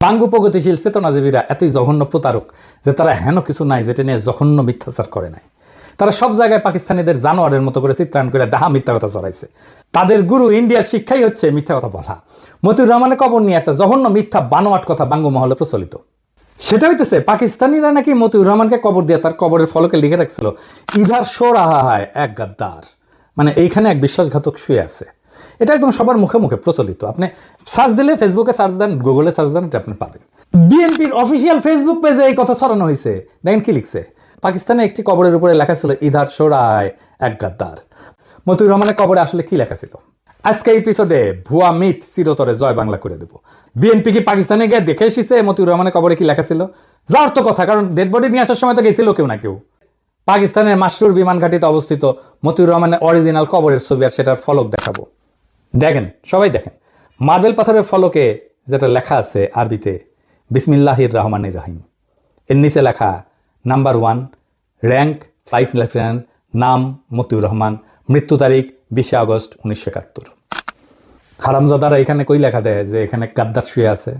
বাঙ্গু প্রগতিশীল চেতনাজীবীরা এতই জঘন্য প্রতারক যে তারা হেন কিছু নাই যেটা নিয়ে জঘন্য মিথ্যাচার করে নাই। তারা সব জায়গায় পাকিস্তানিদের জানোয়ারের মতো করে চিত্রায়ন করে ডাহা মিথ্যা কথা চড়াইছে। তাদের গুরু ইন্ডিয়ার শিক্ষাই হচ্ছে মিথ্যা কথা বলা। মতিউর রহমানের কবর নিয়ে একটা জঘন্য মিথ্যা বানোয়াট কথা বাঙ্গু মহলে প্রচলিত। সেটা হইতেছে পাকিস্তানিরা নাকি মতিউর রহমানকে কবর দিয়ে তার কবরের ফলকে লিখে রাখছিল, ইধার শো রাহা হায় এক গাদ্দার, মানে এইখানে এক বিশ্বাসঘাতক শুয়ে আছে। এটা একদম সবার মুখে মুখে প্রচলিত। আপনি সার্চ দিলে, ফেসবুকে সার্চ দেন, গুগলে সার্চ দেন, এটা আপনি পাবেন। বিএনপির অফিসিয়াল ফেসবুক পেজে এই কথা ছড়ানো হয়েছে। দেখেন কি লিখছে, পাকিস্তানে একটি কবরের উপরে লেখা ছিল ইধার শো রাহা হায় এক গাদ্দার। মতিউর রহমানের কবরে আসলে কি লেখা ছিল? আজকে এপিসোডে ভুয়া মিথ চিরতরে জয় বাংলা করে দেব। বিএনপি কি পাকিস্তানে গিয়ে দেখে এসেছে মতিউর রহমানের কবরে কি লেখা ছিল? যাওয়ার তো কথা, কারণ ডেড বডি নিয়ে আসার সময় তো গেছিল কেউ না কেউ। পাকিস্তানের মাসরুর বিমান ঘাঁটিতে অবস্থিত মতিউর রহমানের অরিজিনাল কবরের ছবি আর সেটার ফলক দেখাবো। দেখেন, সবাই দেখেন, মার্বেল পাথরের ফলকে যেটা লেখা আছে আরবিতে বিসমিল্লাহির রহমানির রহিম, এর নিচে লেখা নাম্বার 1, র্যাঙ্ক ফ্লাইট লেফটেন্যান্ট, নাম মতিউর রহমান, মৃত্যু তারিখ 20 আগস্ট 1971। হারামজাদারা এখানে কই লেখা দেয় যে এখানে গাদ্দার শুয়ে আছে?